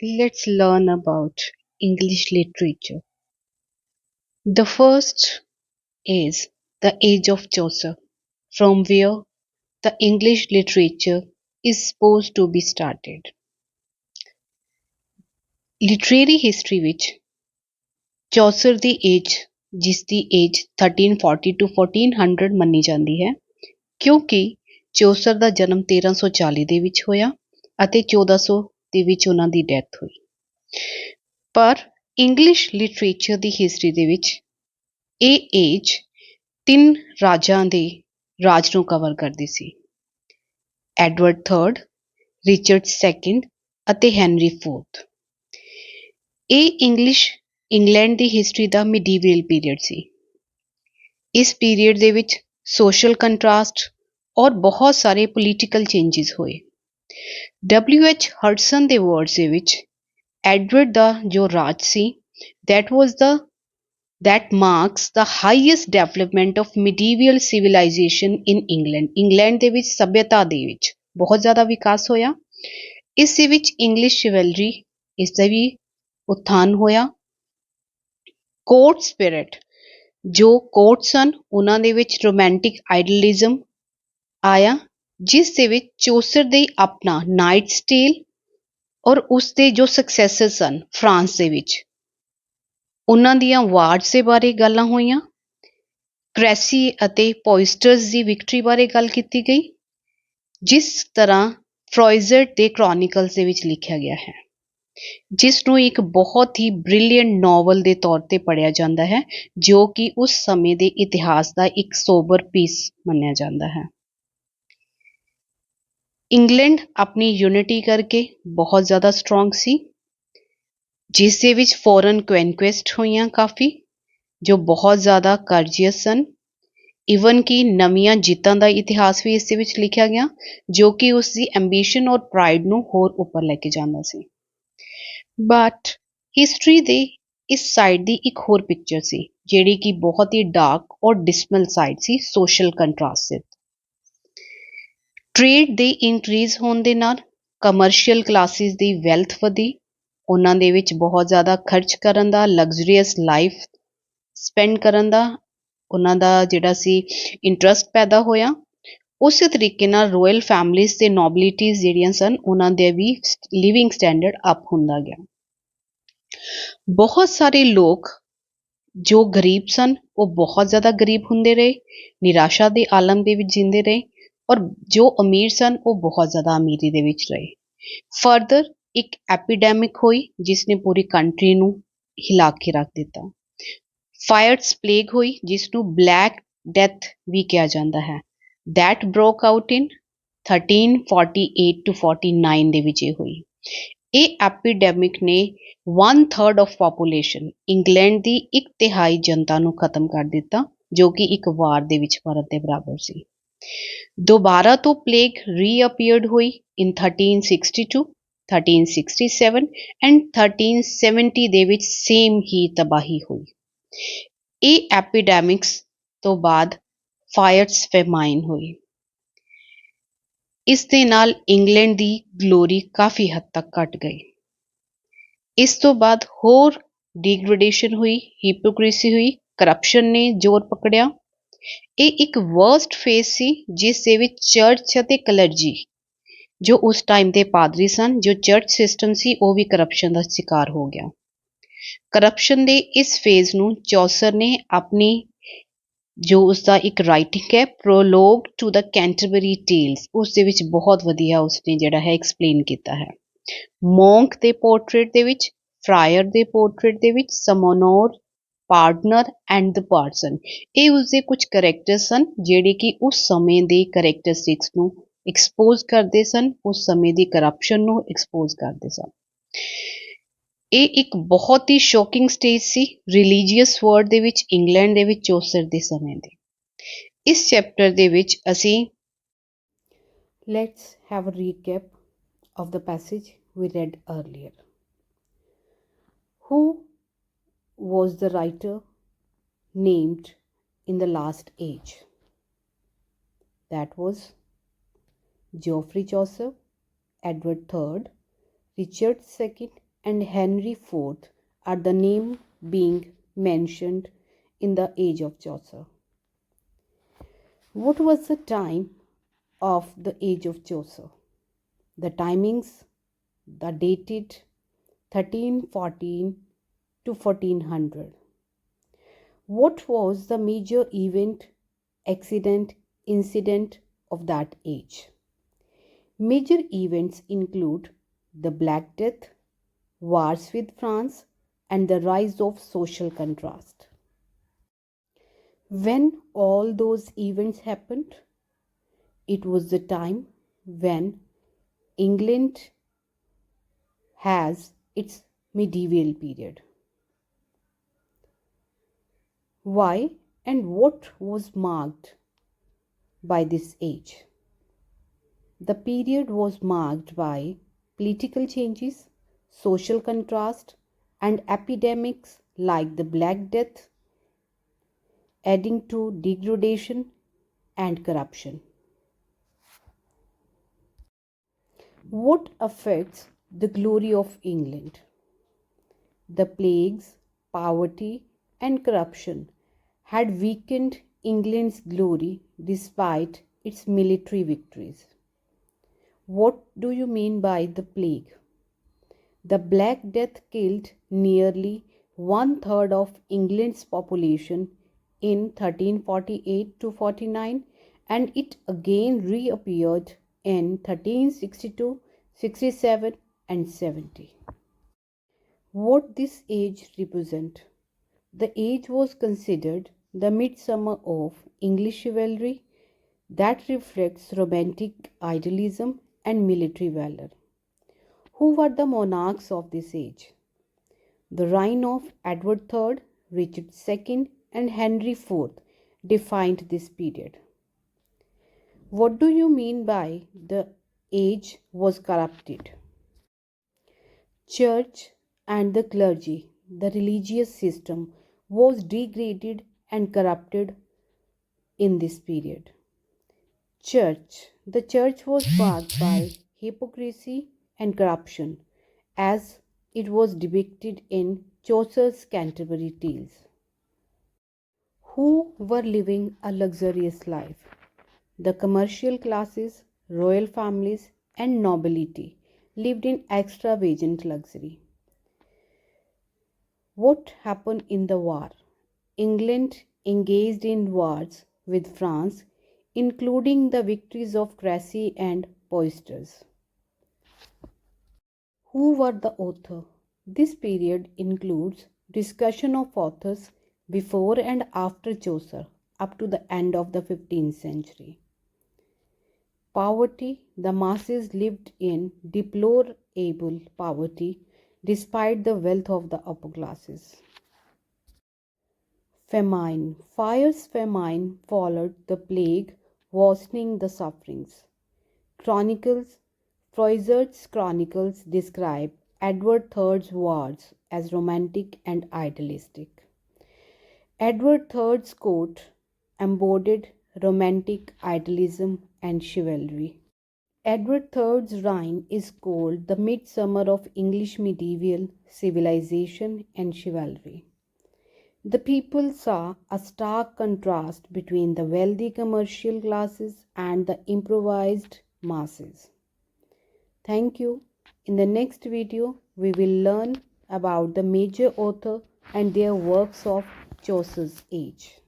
Let's learn about English literature. The first is the age of Chaucer, from where the English literature is supposed to be started. Literary history ਵਿੱਚ Chaucer ਦੀ age ਜਿਸ ਦੀ age 1340 to 1400 ਮੰਨੀ ਜਾਂਦੀ ਹੈ ਕਿਉਂਕਿ Chaucer ਦਾ ਜਨਮ 1340 ਦੇ ਵਿੱਚ ਹੋਇਆ ਅਤੇ 1400 ਦੇ ਵਿੱਚ ਉਹਨਾਂ ਦੀ ਡੈਥ ਹੋਈ। ਪਰ ਇੰਗਲਿਸ਼ ਲਿਟਰੇਚਰ ਦੀ ਹਿਸਟਰੀ ਦੇ ਵਿੱਚ ਇਹ ਏਜ ਤਿੰਨ ਰਾਜਾਂ ਦੇ ਰਾਜ ਨੂੰ ਕਵਰ ਕਰਦੀ ਸੀ, ਐਡਵਰਡ ਥਰਡ, ਰਿਚਰਡ ਸੈਕਿੰਡ ਅਤੇ ਹੈਨਰੀ ਫੋਰਥ। ਇਹ ਇੰਗਲੈਂਡ ਦੀ ਹਿਸਟਰੀ ਦਾ ਮਿਡੀਵਲ ਪੀਰੀਅਡ ਸੀ। ਇਸ ਪੀਰੀਅਡ ਦੇ ਵਿੱਚ ਸੋਸ਼ਲ ਕੰਟਰਾਸਟ ਔਰ ਬਹੁਤ ਸਾਰੇ ਪੋਲੀਟੀਕਲ ਚੇਂਜਸ ਹੋਏ। W.H. ਹਡਸਨ ਦੇ ਵਰਡਸ ਦੇ ਵਿੱਚ ਐਡਵਰਡ ਦਾ ਜੋ ਰਾਜ ਸੀ that marks the highest development of medieval civilization in England. England ਦੇ ਵਿੱਚ ਸਭਿਅਤਾ ਦੇ ਵਿੱਚ ਬਹੁਤ ਜ਼ਿਆਦਾ ਵਿਕਾਸ ਹੋਇਆ। ਇਸ ਦੇ ਵਿੱਚ ਇੰਗਲਿਸ਼ ਸ਼ਿਵੈਲਰੀ ਇਸ ਦਾ ਵੀ ਉਤਥਾਨ ਹੋਇਆ। ਕੋਰਟ ਸਪਿਰਿਟ, ਜੋ ਕੋਰਟ ਸਨ ਉਹਨਾਂ ਦੇ ਵਿੱਚ ਰੋਮੈਂਟਿਕ ਆਈਡਲਿਜ਼ਮ ਆਇਆ, ਜਿਸ ਦੇ ਵਿੱਚ ਚੌਸਰ ਦੇ ਆਪਣਾ ਨਾਈਟਸ ਟੇਲ ਔਰ ਉਸਦੇ ਜੋ ਸਕਸੈਸਰ ਸਨ ਫਰਾਂਸ ਦੇ ਵਿੱਚ ਉਹਨਾਂ ਦੀਆਂ ਵਾਰਸ ਦੇ ਬਾਰੇ ਗੱਲਾਂ ਹੋਈਆਂ। ਕ੍ਰੈਸੀ ਅਤੇ ਪੋਇਸਟਰਸ ਦੀ ਵਿਕਟਰੀ ਬਾਰੇ ਗੱਲ ਕੀਤੀ ਗਈ, ਜਿਸ ਤਰ੍ਹਾਂ ਫਰੋਇਜ਼ਟ ਦੇ ਕ੍ਰੋਨਿਕਲਸ ਦੇ ਵਿੱਚ ਲਿਖਿਆ ਗਿਆ ਹੈ, ਜਿਸ ਨੂੰ ਇੱਕ ਬਹੁਤ ਹੀ ਬ੍ਰਿਲੀਅੰਟ ਨੋਵਲ ਦੇ ਤੌਰ ਤੇ ਪੜ੍ਹਿਆ ਜਾਂਦਾ ਹੈ, ਜੋ ਕਿ ਉਸ ਸਮੇਂ ਦੇ ਇਤਿਹਾਸ ਦਾ ਇੱਕ ਸੋਬਰ ਪੀਸ ਮੰਨਿਆ ਜਾਂਦਾ ਹੈ। ਇੰਗਲੈਂਡ ਆਪਣੀ ਯੂਨਿਟੀ ਕਰਕੇ ਬਹੁਤ ਜ਼ਿਆਦਾ ਸਟਰੋਂਗ ਸੀ, ਜਿਸ ਦੇ ਵਿੱਚ ਫੋਰਨ ਕੁਐਨਕੁਐਸਟ ਹੋਈਆਂ ਕਾਫੀ, ਜੋ ਬਹੁਤ ਜ਼ਿਆਦਾ ਕਰਜੀਅਸ ਸਨ। ਈਵਨ ਕਿ ਨਵੀਆਂ ਜਿੱਤਾਂ ਦਾ ਇਤਿਹਾਸ ਵੀ ਇਸ ਦੇ ਵਿੱਚ ਲਿਖਿਆ ਗਿਆ, ਜੋ ਕਿ ਉਸ ਦੀ ਐਂਬੀਸ਼ਨ ਔਰ ਪ੍ਰਾਈਡ ਨੂੰ ਹੋਰ ਉੱਪਰ ਲੈ ਕੇ ਜਾਂਦਾ ਸੀ। ਬਟ ਹਿਸਟਰੀ ਦੇ ਇਸ ਸਾਈਡ ਦੀ ਇੱਕ ਹੋਰ ਪਿਕਚਰ ਸੀ, ਜਿਹੜੀ ਕਿ ਬਹੁਤ ਹੀ ਡਾਰਕ ਔਰ ਡਿਸਮਲ ਸਾਈਡ ਸੀ ਸੋਸ਼ਲ ਕੰਟਰਾਸਟ ਦੇ। ਟ੍ਰੇਡ ਦੇ ਇਨਕਰੀਜ਼ ਹੋਣ ਦੇ ਨਾਲ ਕਮਰਸ਼ੀਅਲ ਕਲਾਸਿਸ ਦੀ ਵੈਲਥ ਵਧੀ, ਉਹਨਾਂ ਦੇ ਵਿੱਚ ਬਹੁਤ ਜ਼ਿਆਦਾ ਖਰਚ ਕਰਨ ਦਾ, ਲਗਜ਼ਰੀਅਸ ਲਾਈਫ ਸਪੈਂਡ ਕਰਨ ਦਾ ਉਹਨਾਂ ਦਾ ਜਿਹੜਾ ਸੀ ਇੰਟਰਸਟ ਪੈਦਾ ਹੋਇਆ। ਉਸੇ ਤਰੀਕੇ ਨਾਲ ਰੋਇਲ ਫੈਮਲੀਜ਼ ਤੇ ਨੋਬਿਲਿਟੀਜ਼ ਜਿਹੜੀਆਂ ਸਨ ਉਹਨਾਂ ਦੇ ਵੀ ਲਿਵਿੰਗ ਸਟੈਂਡਰਡ ਅਪ ਹੁੰਦਾ ਗਿਆ। ਬਹੁਤ ਸਾਰੇ ਲੋਕ ਜੋ ਗਰੀਬ ਸਨ ਉਹ ਬਹੁਤ ਜ਼ਿਆਦਾ ਗਰੀਬ ਹੁੰਦੇ ਰਹੇ, ਨਿਰਾਸ਼ਾ ਦੇ ਆਲਮ ਦੇ ਵਿੱਚ ਜਿੰਦੇ ਰਹੇ, ਔਰ ਜੋ ਅਮੀਰ ਸਨ ਉਹ ਬਹੁਤ ਜ਼ਿਆਦਾ ਅਮੀਰੀ ਦੇ ਵਿੱਚ ਰਹੇ। ਫਰਦਰ ਇੱਕ ਐਪੀਡੈਮਿਕ ਹੋਈ ਜਿਸ ਨੇ ਪੂਰੀ ਕੰਟਰੀ ਨੂੰ ਹਿਲਾ ਕੇ ਰੱਖ ਦਿੱਤਾ। ਫਾਇਰਸ ਪਲੇਗ ਹੋਈ ਜਿਸ ਨੂੰ ਬਲੈਕ ਡੈਥ ਵੀ ਕਿਹਾ ਜਾਂਦਾ ਹੈ, that broke out in 1348 to 49 ਦੇ ਵਿੱਚ ਇਹ ਹੋਈ। ਇਹ ਐਪੀਡੈਮਿਕ ਨੇ 1/3 ਆਫ ਪਾਪੂਲੇਸ਼ਨ, ਇੰਗਲੈਂਡ ਦੀ 1/3 ਜਨਤਾ ਨੂੰ ਖਤਮ ਕਰ ਦਿੱਤਾ, ਜੋ ਕਿ ਇੱਕ ਵਾਰ ਦੇ ਵਿੱਚ ਮਰਨ ਦੇ ਬਰਾਬਰ ਸੀ। ਦੁਬਾਰਾ ਤੋਂ ਪਲੇਗ ਰੀਅਪੀਅਰਡ ਹੋਈ ਇਨ 1362, 1367 ਐਂਡ 1370 ਦੇ ਵਿੱਚ ਸੇਮ ਹੀ ਤਬਾਹੀ ਹੋਈ। ਇਹ ਐਪੀਡੈਮਿਕਸ ਤੋਂ ਬਾਅਦ ਫਾਇਰਸ ਫੇਮਾਈਨ ਹੋਈ। ਇਸ ਦੇ ਨਾਲ ਇੰਗਲੈਂਡ ਦੀ ਗਲੋਰੀ ਕਾਫੀ ਹੱਦ ਤੱਕ ਘਟ ਗਈ। ਇਸ ਤੋਂ ਬਾਅਦ ਹੋਰ ਡੀਗ੍ਰੇਡੇਸ਼ਨ ਹੋਈ, ਹਿਪੋਕ੍ਰੀਸੀ ਹੋਈ, ਕਰਪਸ਼ਨ ਨੇ ਜ਼ੋਰ ਪਕੜਿਆ। ਇਹ ਇੱਕ ਵਰਸਟ ਫੇਸ ਸੀ ਜਿਸ ਦੇ ਵਿੱਚ ਚਰਚ ਅਤੇ ਕਲਰਜੀ, ਜੋ ਉਸ ਟਾਈਮ ਦੇ ਪਾਦਰੀ ਸਨ, ਜੋ ਚਰਚ ਸਿਸਟਮ ਸੀ, ਉਹ ਵੀ ਕਰਪਸ਼ਨ ਦਾ ਸ਼ਿਕਾਰ ਹੋ ਗਿਆ। ਕਰਪਸ਼ਨ ਦੇ ਇਸ ਫੇਜ਼ ਨੂੰ ਚੌਸਰ ਨੇ ਆਪਣੀ ਜੋ ਉਸਦਾ ਇੱਕ ਰਾਈਟਿੰਗ ਹੈ ਪ੍ਰੋਲੋਗ ਟੂ ਦ ਕੈਂਟਰਬਰੀ ਟੇਲਸ, ਉਸ ਦੇ ਵਿੱਚ ਬਹੁਤ ਵਧੀਆ ਉਸਨੇ ਜਿਹੜਾ ਹੈ ਐਕਸਪਲੇਨ ਕੀਤਾ ਹੈ। ਮੌਂਕ ਦੇ ਪੋਰਟਰੇਟ ਦੇ ਵਿੱਚ, ਫਰਾਇਰ ਦੇ ਪੋਰਟਰੇਟ ਦੇ ਵਿੱਚ, ਸਮੋਨੋਰ, ਪਾਰਟਨਰ ਐਂਡ ਦ ਪਾਰਸਨ, ਇਹ ਉਸਦੇ ਕੁਝ ਕਰੈਕਟਰ ਸਨ ਜਿਹੜੇ ਕਿ ਉਸ ਸਮੇਂ ਦੇ ਕਰੈਕਟਰਿਸਟਿਕਸ ਨੂੰ ਐਕਸਪੋਜ਼ ਕਰਦੇ ਸਨ, ਉਸ ਸਮੇਂ ਦੀ ਕਰਪਸ਼ਨ ਨੂੰ ਐਕਸਪੋਜ਼ ਕਰਦੇ ਸਨ। ਇਹ ਇੱਕ ਬਹੁਤ ਹੀ ਸ਼ੌਕਿੰਗ ਸਟੇਜ ਸੀ ਰਿਲੀਜੀਅਸ ਵਰਡ ਦੇ ਵਿੱਚ ਇੰਗਲੈਂਡ ਦੇ ਵਿੱਚ ਚੌਸਰ ਦੇ ਸਮੇਂ ਦੇ। ਇਸ ਚੈਪਟਰ ਦੇ ਵਿੱਚ ਅਸੀਂ let's have a recap of the passage we read earlier. Who was the writer named in the last age? That was Geoffrey Chaucer, Edward III, Richard II, and Henry IV are the name being mentioned in the age of Chaucer. What was the time of the age of Chaucer? The timings, the dated 1314 to 1400. What was the major event, accident, incident of that age? Major events include the Black Death, wars with France, and the rise of social contrast. When all those events happened, it was the time when England has its medieval period. Why and what was marked by this age? The period was marked by political changes, social contrast, and epidemics like the Black Death, adding to degradation and corruption. What affects the glory of England? The plagues, poverty, and corruption had weakened England's glory despite its military victories. What do you mean by the plague? The Black Death killed nearly one third of England's population in 1348 to 49, and it again reappeared in 1362, 67, and 70. What this age represent? The age was considered the midsummer of English chivalry that reflects romantic idealism and military valor. Who were the monarchs of this age? The reign of Edward III, Richard II, and Henry IV defined this period. What do you mean by the age was corrupted? Church and the clergy, the religious system, was degraded and corrupted in this period. The church was marked by hypocrisy and corruption, as it was depicted in Chaucer's Canterbury Tales. Who were living a luxurious life? The commercial classes, royal families, and nobility lived in extravagant luxury. What happened in the war? England engaged in wars with France, including the victories of Crecy and Poitiers. Who were the author? This period includes discussion of authors before and after Chaucer up to the end of the 15th century. Poverty, the masses lived in deplorable poverty despite the wealth of the upper classes. Famine. Fierce famine followed the plague, worsening the sufferings. Chronicles. Froissart's chronicles describe Edward III's wars as romantic and idealistic. Edward III's court embodied romantic idealism and chivalry. Edward III's reign is called the midsummer of English medieval civilization and chivalry. The people saw a stark contrast between the wealthy commercial classes and the improvised masses. Thank you. In the next video, we will learn about the major author and their works of Chaucer's age.